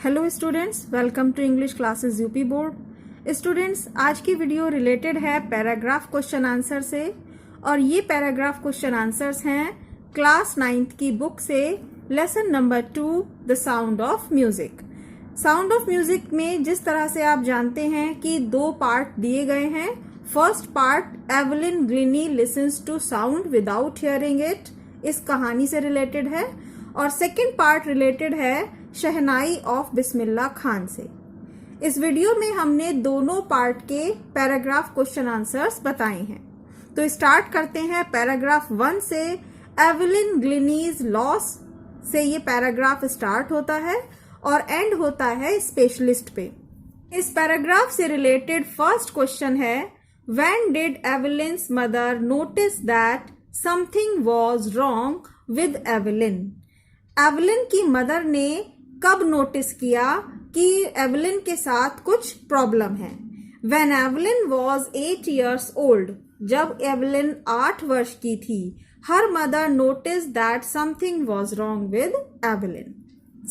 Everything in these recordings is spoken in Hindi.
Hello students, welcome to English classes UP board. Students, आज की वीडियो रिलेटेड है पैराग्राफ क्वेश्चन आंसर से और ये पैराग्राफ क्वेश्चन आंसर्स हैं क्लास 9th की बुक से, lesson number 2 the sound of music. Sound of music में जिस तरह से आप जानते हैं कि दो पार्ट दिए गए हैं। First part Evelyn Glennie listens to sound without hearing it, इस कहानी से रिलेटेड है, और सेकेंड पार्ट रिलेटेड है शहनाई ऑफ बिस्मिल्लाह खान से। इस वीडियो में हमने दोनों पार्ट के पैराग्राफ क्वेश्चन आंसर्स बताए हैं। तो स्टार्ट करते हैं पैराग्राफ 1 से। एवलिन ग्लिनीज लॉस से ये पैराग्राफ स्टार्ट होता है और एंड होता है स्पेशलिस्ट पे। इस पैराग्राफ से रिलेटेड फर्स्ट क्वेश्चन है, when did Evelyn's mother notice that something was wrong with Evelyn. Evelyn की मदर ने कब नोटिस किया कि एवलिन के साथ कुछ प्रॉब्लम है। When Evelyn was 8 years old, जब एवलिन 8 वर्ष की थी, her mother noticed that something was wrong with Evelyn.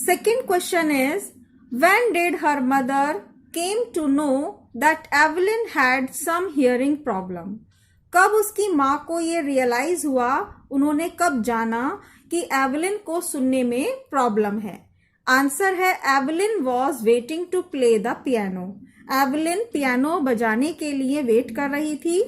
Second question is, when did her mother came to know that Evelyn had some hearing problem? कब उसकी माँ को ये रियलाइज हुआ, उन्होंने कब जाना कि एवलिन को सुनने में प्रॉब्लम है। आंसर है Evelyn was waiting to play the piano. Evelyn piano बजाने के लिए वेट कर रही थी।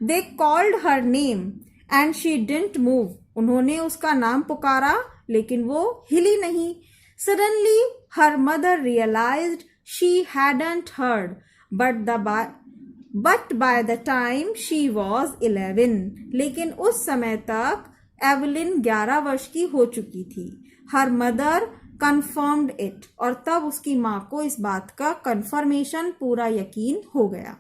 They called her name and she didn't move. उन्होंने उसका नाम पुकारा लेकिन वो हिली नहीं। Suddenly her mother realised she hadn't heard but by the time she was 11। लेकिन उस समय तक एवलिन 11 वर्ष की हो चुकी थी। हर मदर confirmed it, और तब उसकी माँ को इस बात का कंफर्मेशन पूरा यकीन हो गया।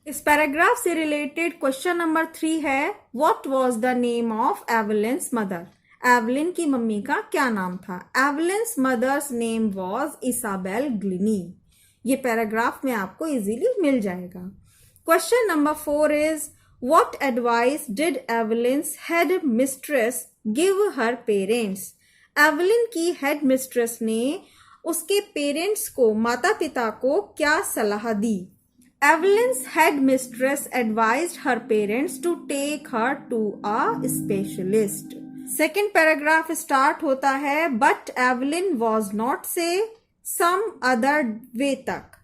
इस पैराग्राफ से रिलेटेड क्वेश्चन नंबर 3 है, what was the name of Evelyn's mother. Evelyn की मम्मी का क्या नाम था। Evelyn's mother's name was Isabel Glennie. ये पैराग्राफ में आपको इजीली मिल जाएगा। Question number 4 is, what advice did Evelyn's headmistress give her parents. Evelyn की हेड मिस्ट्रेस ने उसके पेरेंट्स को, माता पिता को क्या सलाह दी। Evelyn's headmistress advised her parents to take her to a specialist. Second paragraph start होता है, बट एवलिन वॉज नॉट से सम अदर वे तक।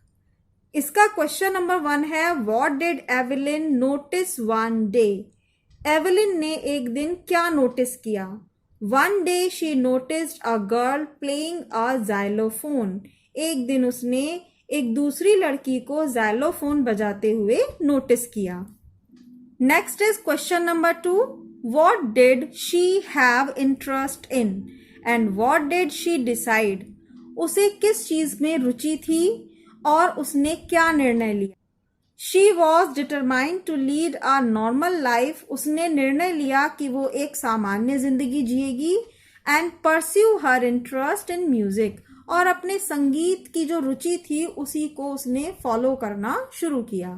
इसका क्वेश्चन नंबर 1 है, what did Evelyn notice one day. Evelyn ने एक दिन क्या नोटिस किया। One day she noticed a girl playing a xylophone. एक दिन उसने एक दूसरी लड़की को xylophone बजाते हुए नोटिस किया। Next is question number 2. What did she have interest in? And what did she decide? उसे किस चीज में रुचि थी और उसने क्या निर्णय लिया। She was determined to lead a normal life. उसने निर्णय लिया कि वो एक सामान्य जिंदगी जिएगी। And pursue her interest in music. और अपने संगीत की जो रुचि थी उसी को उसने फॉलो करना शुरू किया।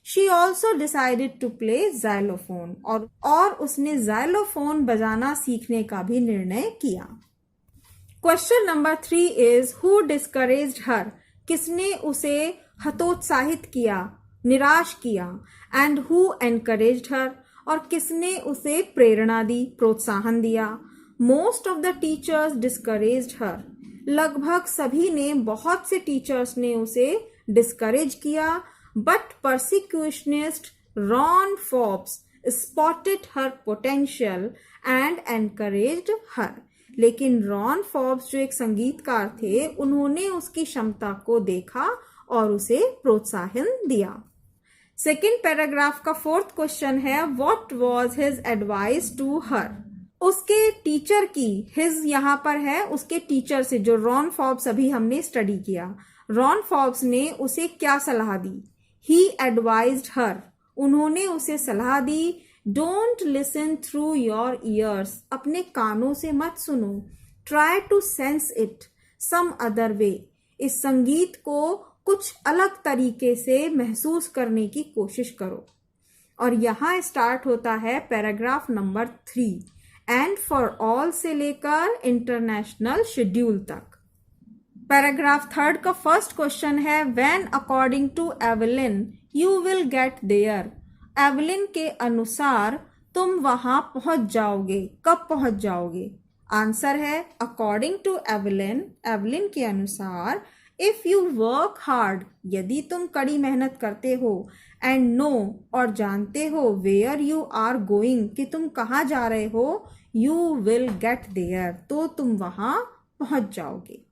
She also decided to play xylophone. और उसने xylophone बजाना सीखने का भी निर्णय किया। Question number 3 is, who discouraged her? किसने उसे हतोत्साहित किया, निराश किया। एंड हु एनकरेज्ड हर, और किसने उसे प्रेरणा दी, प्रोत्साहन दिया। Most of the teachers discouraged her. लगभग सभी ने, बहुत से टीचर्स ने उसे डिस्करेज किया। But percussionist Ron Forbes spotted her potential and encouraged her. लेकिन रॉन फोर्ब्स जो एक संगीतकार थे, उन्होंने उसकी क्षमता को देखा और उसे प्रोत्साहन दिया। सेकेंड पैराग्राफ का 4th क्वेश्चन है, what was his advice to her. उसके टीचर की, हिज यहाँ पर है उसके टीचर से, जो रॉन फोर्ब्स अभी हमने स्टडी किया। रॉन फोर्ब्स ने उसे क्या सलाह दी। ही एडवाइज्ड हर, उन्होंने उसे सलाह दी, don't listen through your ears, अपने कानों से मत सुनो। Try to sense it some other way, इस संगीत को कुछ अलग तरीके से महसूस करने की कोशिश करो। और यहाँ स्टार्ट होता है paragraph number 3, and for all से लेकर इंटरनेशनल शेड्यूल तक। पैराग्राफ 3 का फर्स्ट क्वेश्चन है when according to Evelyn you will get there. Evelyn के अनुसार तुम वहां पहुंच जाओगे, कब पहुंच जाओगे? आंसर है अकॉर्डिंग टू एवलिन, एवलिन के अनुसार इफ यू वर्क हार्ड, यदि तुम कड़ी मेहनत करते हो, एंड नो और जानते हो वेयर यू आर गोइंग, कि तुम कहाँ जा रहे हो, यू विल गेट देयर, तो तुम वहां पहुंच जाओगे।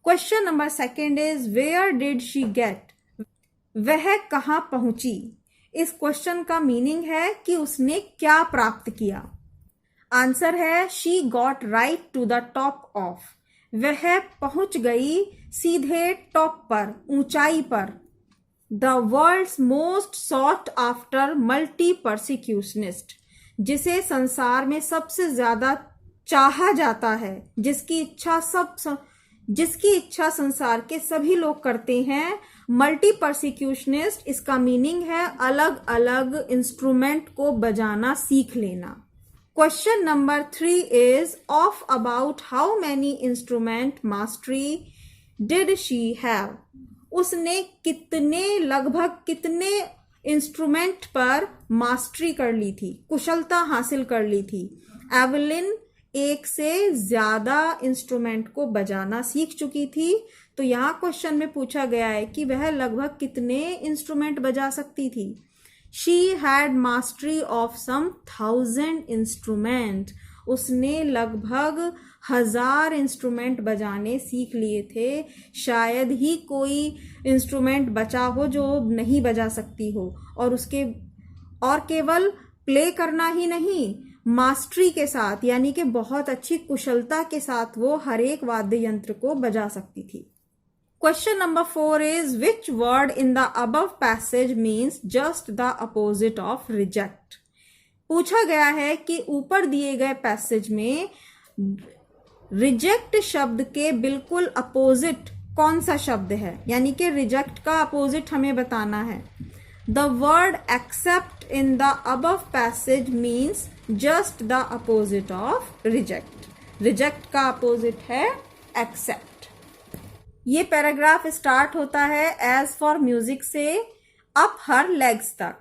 Question number second is where did she get, वह कहाँ पहुंची। इस क्वेश्चन का मीनिंग है कि उसने क्या प्राप्त किया। आंसर है she got right to the top of, वह पहुंच गई सीधे टॉप पर, ऊंचाई पर। The world's most sought after multi percussionist, जिसे संसार में सबसे ज्यादा चाहा जाता है, जिसकी इच्छा संसार के सभी लोग करते हैं। मल्टी परसिक्यूशनिस्ट, इसका मीनिंग है अलग अलग इंस्ट्रूमेंट को बजाना सीख लेना। Question number 3 is of about how many instrument mastery did she have, उसने लगभग कितने इंस्ट्रूमेंट पर मास्टरी कर ली थी, कुशलता हासिल कर ली थी। एवलिन एक से ज्यादा इंस्ट्रूमेंट को बजाना सीख चुकी थी, तो यहाँ क्वेश्चन में पूछा गया है कि वह लगभग कितने इंस्ट्रूमेंट बजा सकती थी। She had mastery of some 1000 instrument, उसने लगभग 1000 इंस्ट्रूमेंट बजाने सीख लिए थे। शायद ही कोई इंस्ट्रूमेंट बचा हो जो नहीं बजा सकती हो, और केवल प्ले करना ही नहीं, मास्टरी के साथ, यानी कि बहुत अच्छी कुशलता के साथ वो हर एक वाद्य यंत्र को बजा सकती थी। Question number 4 is which word in the above passage means just the opposite of reject. पूछा गया है कि ऊपर दिए गए पैसेज में रिजेक्ट शब्द के बिल्कुल अपोजिट कौन सा शब्द है, यानी कि रिजेक्ट का अपोजिट हमें बताना है। The word accept in the above passage means just the opposite of reject. Reject का अपोजिट है एक्सेप्ट। ये पैराग्राफ स्टार्ट होता है एज फॉर म्यूजिक से अप हर लेग्स तक।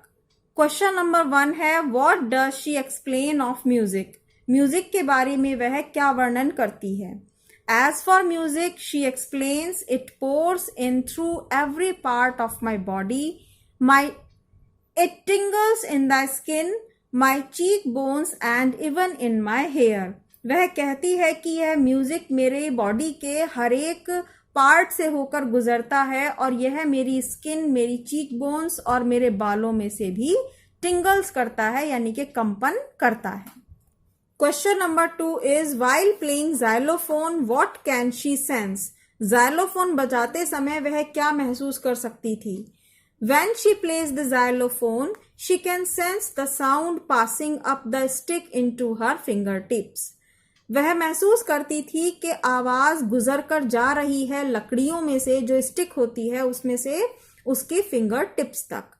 क्वेश्चन नंबर 1 है what does she explain of music, music के बारे में वह क्या वर्णन करती है। As for music she explains it pours in through every part of my body, it टिंगल्स in the skin, my cheek bones and even in my hair. वह कहती है कि यह म्यूजिक मेरे बॉडी के हर एक पार्ट से होकर गुजरता है और यह मेरी स्किन, मेरी चीक बोन्स और मेरे बालों में से भी टिंगल्स करता है, यानी कि कंपन करता है। Question number 2 is while playing xylophone what can she sense, xylophone बजाते समय वह क्या महसूस कर सकती थी। When she plays the xylophone, she can sense the sound passing up the stick into her fingertips. वह महसूस करती थी कि आवाज गुजर कर जा रही है लकड़ियों में से, जो स्टिक होती है उसमें से उसके फिंगर टिप्स तक।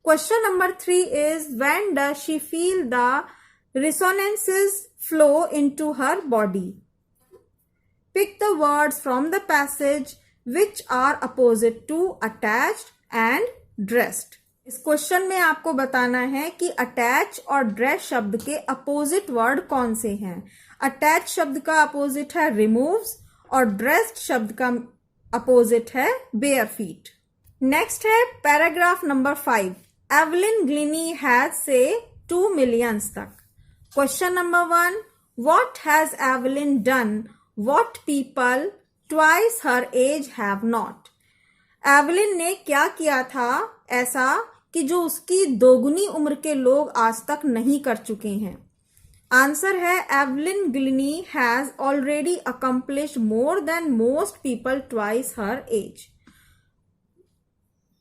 Question number 3 is when does she feel the resonances flow into her body? Pick the words from the passage which are opposite to attached and dressed. इस क्वेश्चन में आपको बताना है कि अटैच और ड्रेस शब्द के अपोजिट वर्ड कौन से हैं। अटैच शब्द का अपोजिट है रिमूव्स और ड्रेस्ड शब्द का अपोजिट है बेयर फीट। नेक्स्ट है paragraph number 5 Evelyn Glennie has से 2 मिलियंस तक। Question number 1 what has Evelyn done what people twice her age have not. एवलिन ने क्या किया था ऐसा कि जो उसकी दोगुनी उम्र के लोग आज तक नहीं कर चुके हैं। आंसर है Evelyn Glennie has already accomplished more than most people twice her age.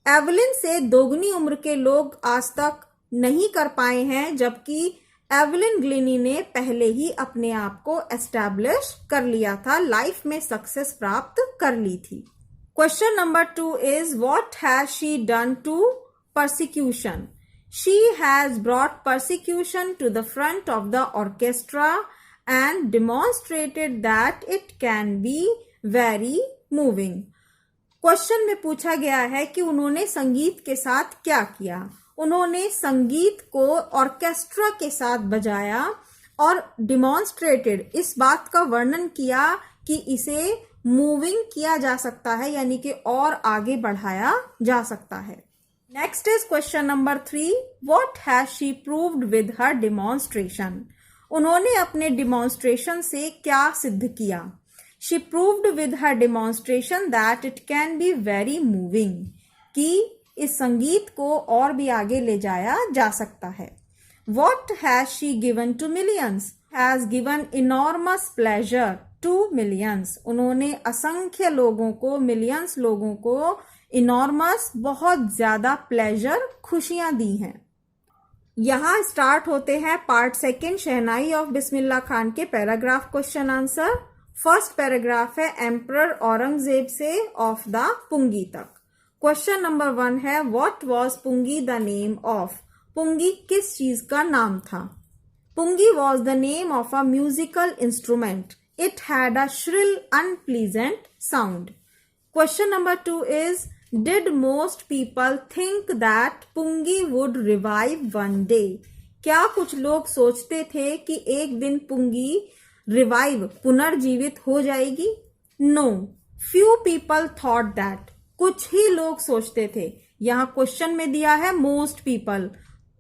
Evelyn से दोगुनी उम्र के लोग आज तक नहीं कर पाए हैं, जबकि एवलिन ग्लिनी ने पहले ही अपने आप को एस्टैब्लिश कर लिया था, लाइफ में सक्सेस प्राप्त कर ली थी। Question number 2 is what has she done to persecution? She has brought persecution to the front of the orchestra and demonstrated that it can be very moving. Question में पूछा गया है कि उन्होंने संगीत के साथ क्या किया। उन्होंने संगीत को ऑर्केस्ट्रा के साथ बजाया और डिमॉन्स्ट्रेटेड, इस बात का वर्णन किया कि इसे मूविंग किया जा सकता है, यानी कि और आगे बढ़ाया जा सकता है। Next is question number 3, what has she proved with her demonstration. उन्होंने अपने डिमॉन्स्ट्रेशन से क्या सिद्ध किया। She proved with her demonstration that it can be very moving, कि इस संगीत को और भी आगे ले जाया जा सकता है। What has she given to millions? Has given enormous pleasure to millions. उन्होंने असंख्य लोगों को, मिलियंस लोगों को enormous, बहुत ज्यादा प्लेजर, खुशियां दी हैं। यहां स्टार्ट होते हैं part second shehnai of Bismillah Khan के paragraph question answer. First paragraph है एम्परर औरंगजेब से ऑफ द पुंगी तक। क्वेश्चन नंबर 1 है what was pungi the name of. पुंगी किस चीज का नाम था। Pungi was the name of a musical instrument. It had a shrill unpleasant sound. Question number 2 is did most people think that pungi would revive one day. क्या कुछ लोग सोचते थे कि एक दिन पुंगी रिवाइव, पुनर्जीवित हो जाएगी। No, few people thought that, कुछ ही लोग सोचते थे। यहां क्वेश्चन में दिया है मोस्ट पीपल,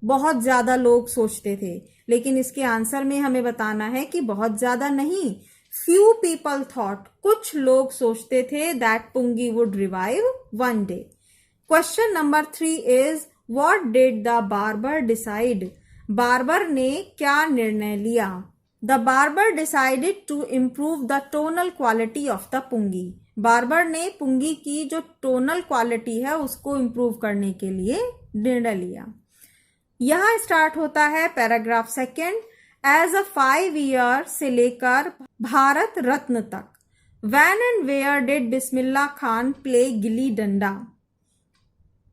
बहुत ज्यादा लोग सोचते थे, लेकिन इसके आंसर में हमें बताना है कि बहुत ज्यादा नहीं, फ्यू पीपल थॉट, कुछ लोग सोचते थे that pungi would revive one day. Question number 3 is what did the barber decide. Barber ने क्या निर्णय लिया। The barber decided to improve the tonal quality of the pungi. Barber ने पुंगी की जो टोनल क्वालिटी है उसको इम्प्रूव करने के लिए निर्णय लिया। यहां स्टार्ट होता है paragraph second. As a 5 year से लेकर भारत रत्न तक, when and where did Bismillah Khan play gilli danda.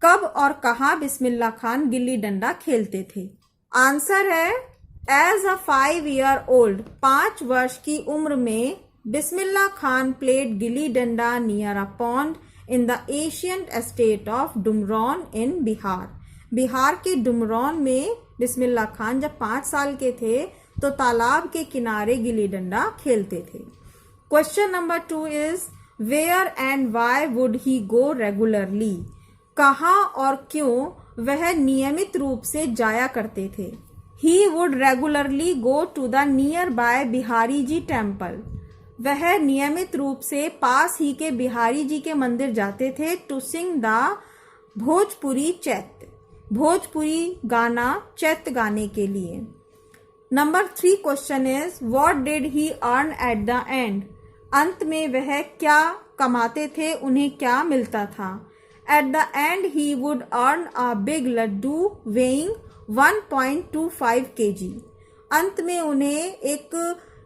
कब और कहां बिस्मिल्लाह खान गिल्ली डंडा खेलते थे। आंसर है एज अ 5 ईयर ओल्ड, 5 वर्ष की उम्र में Bismillah Khan played gilli danda near a pond in the ancient estate of Dumraon in Bihar. Bihar के डुमरौन में बिस्मिल्लाह खान जब 5 साल के थे तो तालाब के किनारे गिल्ली डंडा खेलते थे। Question number 2 is where and why would he go regularly. कहाँ और क्यों वह नियमित रूप से जाया करते थे। He would regularly go to the nearby Bihari ji temple. वह नियमित रूप से पास ही के बिहारी जी के मंदिर जाते थे टू सिंग द भोजपुरी चैत्य, भोजपुरी गाना चैत्य गाने के लिए। Number 3 question is what did he earn eight the and. अंत में वह क्या कमाते थे, उन्हें क्या मिलता था। At the end he would earn a big laddoo weighing 1.25 kg। अंत में उन्हें एक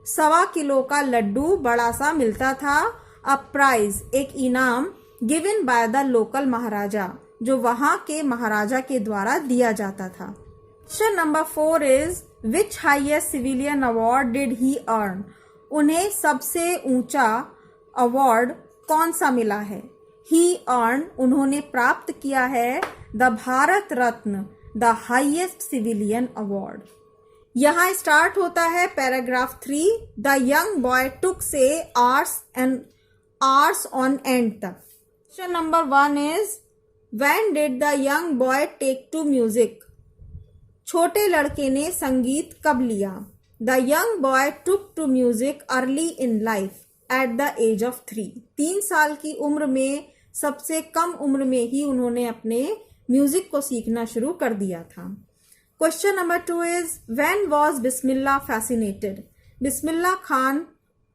1.25 किलो का लड्डू बड़ा सा मिलता था। अ प्राइज, एक इनाम, गिवन बाय द लोकल महाराजा, जो वहां के महाराजा के द्वारा दिया जाता था। Question number 4 is which highest civilian award did he earn. उन्हें सबसे ऊंचा अवार्ड कौन सा मिला है। ही अर्न, उन्होंने प्राप्त किया है the Bharat Ratna, the highest civilian award. यहां स्टार्ट होता है paragraph 3। The young boy took से आर्स ऑन एंड तक। Question number 1 is when did the young boy take to music. छोटे लड़के ने संगीत कब लिया। The young boy took to music early in life at the age of 3। 3 साल की उम्र में, सबसे कम उम्र में ही उन्होंने अपने म्यूजिक को सीखना शुरू कर दिया था। Question number 2 is when was Bismillah fascinated. Bismillah Khan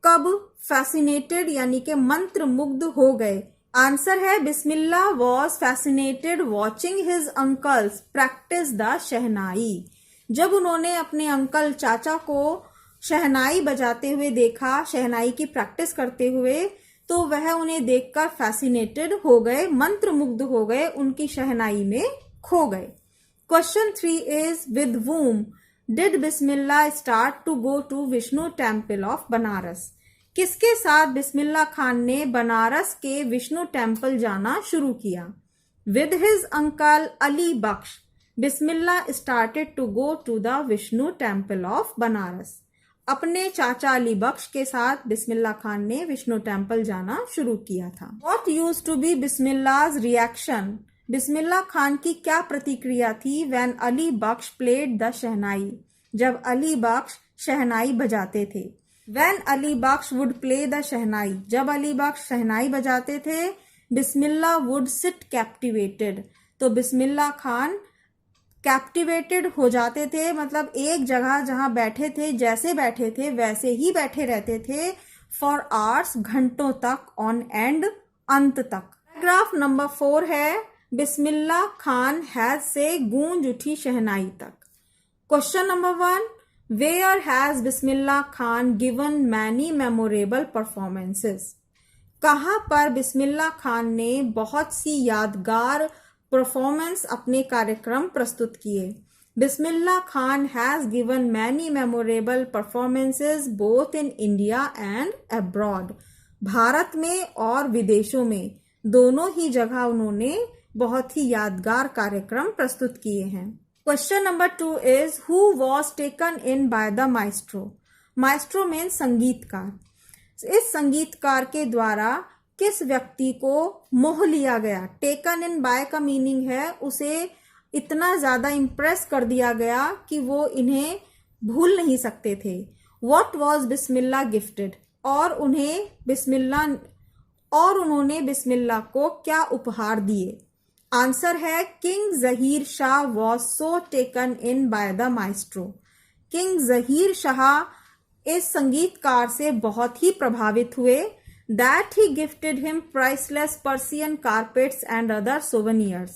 कब फैसिनेटेड यानी कि मंत्र मुग्ध हो गए। आंसर है Bismillah was fascinated watching his uncles practise the shehnai. जब उन्होंने अपने अंकल चाचा को शहनाई बजाते हुए देखा, शहनाई की प्रैक्टिस करते हुए, तो वह उन्हें देखकर फैसिनेटेड हो गए, मंत्र मुग्ध हो गए, उनकी शहनाई में खो गए। Question 3 is with whom did Bismillah start to go to Vishnu temple of Banaras. किसके साथ बिस्मिल्लाह खान ने बनारस के विष्णु टेम्पल जाना शुरू किया? With his uncle Ali Bakhsh, Bismillah started to go to the Vishnu temple of Banaras. अपने चाचा अली बख्श के साथ बिस्मिल्लाह खान ने विष्णु टेम्पल जाना शुरू किया था। What used to be बिस्मिल्लाह's reaction? Bismillah Khan की क्या प्रतिक्रिया थी when Ali Bakhsh played the शहनाई, जब अली बख्श शहनाई बजाते थे? When Ali Bakhsh would play the शहनाई, जब अली बख्श शहनाई बजाते थे, बिस्मिल्लाह would sit captivated, तो बिस्मिल्लाह खान कैप्टिवेटेड हो जाते थे, मतलब एक जगह जहां बैठे थे, जैसे बैठे थे वैसे ही बैठे रहते थे फॉर आवर्स, घंटों तक, ऑन एंड, अंत तक। पैराग्राफ नंबर 4 है बिस्मिल्लाह खान हैज से गूंज उठी शहनाई तक। Question number 1, where has Bismillah Khan given many memorable performances? कहां पर बिस्मिल्लाह खान ने बहुत सी यादगार परफॉर्मेंस अपने कार्यक्रम प्रस्तुत किए? Bismillah Khan has given many memorable performances both in India and abroad, भारत में और विदेशों में, दोनों ही जगह उन्होंने बहुत ही यादगार कार्यक्रम प्रस्तुत किए हैं। Question number 2 is who was taken in by the maestro? Maestro means संगीतकार। इस संगीतकार के द्वारा किस व्यक्ति को मोह लिया गया? टेकन इन बाय का मीनिंग है उसे इतना ज्यादा इम्प्रेस कर दिया गया कि वो इन्हें भूल नहीं सकते थे। What was Bismillah gifted? और उन्होंने बिस्मिल्लाह को क्या उपहार दिए? आंसर है king Zaheer Shah was so taken in by the maestro. King Zaheer Shah इस संगीतकार से बहुत ही प्रभावित हुए that he gifted him priceless Persian carpets and other souvenirs,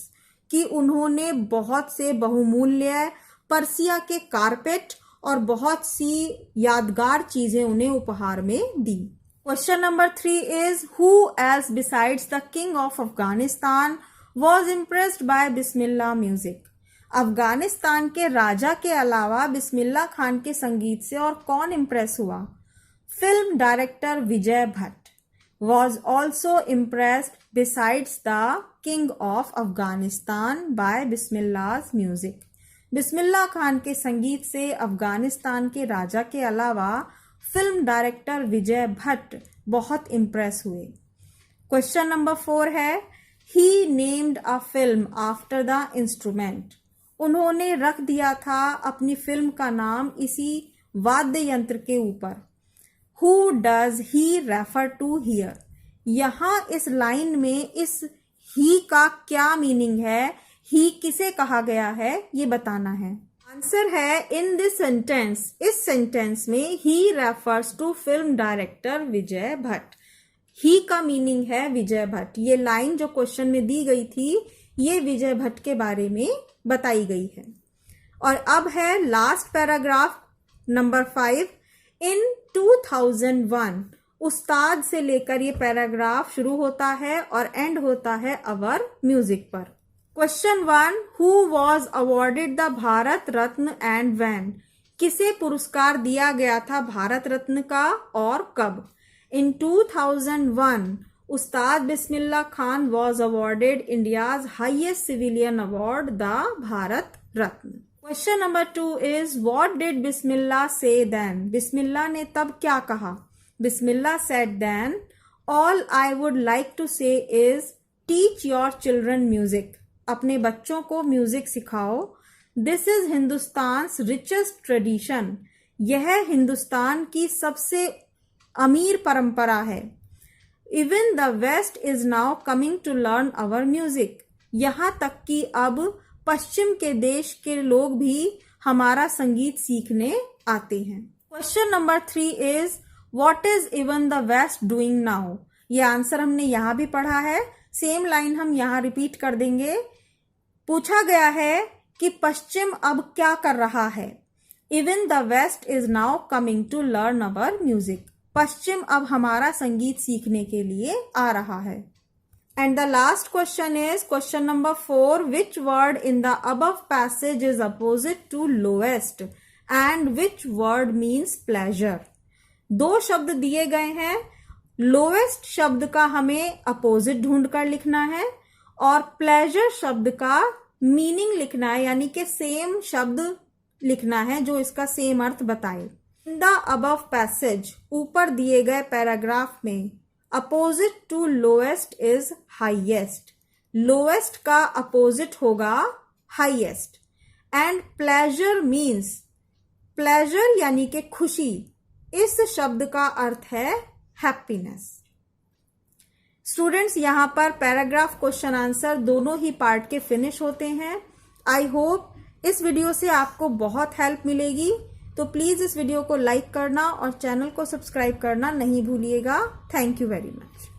कि उन्होंने बहुत से बहुमूल्य पर्सिया के कारपेट और बहुत सी यादगार चीजें उन्हें उपहार में दी। Question number 3 is who else besides the king of Afghanistan was impressed by Bismillah music? Afghanistan के राजा के अलावा बिस्मिल्लाह खान के संगीत से और कौन इम्प्रेस हुआ? Film director Vijay Bhatt was also impressed besides the king of Afghanistan by Bismillah's music. बिस्मिल्लाह खान के संगीत से अफगानिस्तान के राजा के अलावा फिल्म डायरेक्टर विजय भट्ट बहुत इम्प्रेस हुए। क्वेश्चन नंबर 4 है he named a film after the instrument. उन्होंने रख दिया था अपनी फिल्म का नाम इसी वाद्य यंत्र के ऊपर। Who does he refer to here? यहाँ इस लाइन में इस he का क्या मीनिंग है? he किसे कहा गया है ये बताना है। आंसर है इन दिस सेंटेंस, इस सेंटेंस में he refers to film director Vijay Bhatt. he का मीनिंग है विजय भट्ट। ये लाइन जो क्वेश्चन में दी गई थी ये विजय भट्ट के बारे में बताई गई है। और अब है लास्ट पैराग्राफ नंबर 5। इन 2001 उस्ताद से लेकर ये पैराग्राफ शुरू होता है और एंड होता है अवर म्यूजिक पर। Question 1 who was awarded the Bharat Ratna and when? किसे पुरस्कार दिया गया था भारत रत्न का और कब? In 2001 Ustad Bismillah Khan was awarded India's highest civilian award the Bharat Ratna. Question number 2 is what did Bismillah say then? Bismillah ने तब क्या कहा? Bismillah said then all I would like to say is teach your children music. अपने बच्चों को म्यूजिक सिखाओ। This is Hindustan's richest tradition. यह हिंदुस्तान की सबसे अमीर परंपरा है। Even the west is now coming to learn our music. यहाँ तक कि अब पश्चिम के देश के लोग भी हमारा संगीत सीखने आते हैं। Question number 3 is what is even the west doing now? ये आंसर हमने यहाँ भी पढ़ा है, सेम लाइन हम यहाँ रिपीट कर देंगे। पूछा गया है कि पश्चिम अब क्या कर रहा है? Even the west is now coming to learn our music. पश्चिम अब हमारा संगीत सीखने के लिए आ रहा है। And the last question is question number 4. Which word in the above passage is opposite to lowest and which word means pleasure? दो शब्द दिए गए हैं, लोएस्ट शब्द का हमें अपोजिट ढूंढ कर लिखना है और प्लेजर शब्द का मीनिंग लिखना है, यानी कि सेम शब्द लिखना है जो इसका सेम अर्थ बताए। इन द अबव पैसेज, ऊपर दिए गए पैराग्राफ में, opposite to lowest is highest. Lowest का अपोजिट होगा highest. And pleasure means, pleasure यानी कि खुशी, इस शब्द का अर्थ है हैप्पीनेस। स्टूडेंट्स, यहां पर पैराग्राफ क्वेश्चन आंसर दोनों ही पार्ट के फिनिश होते हैं। आई होप इस वीडियो से आपको बहुत हेल्प मिलेगी, तो प्लीज इस वीडियो को लाइक करना और चैनल को सब्सक्राइब करना नहीं भूलिएगा। Thank you very much.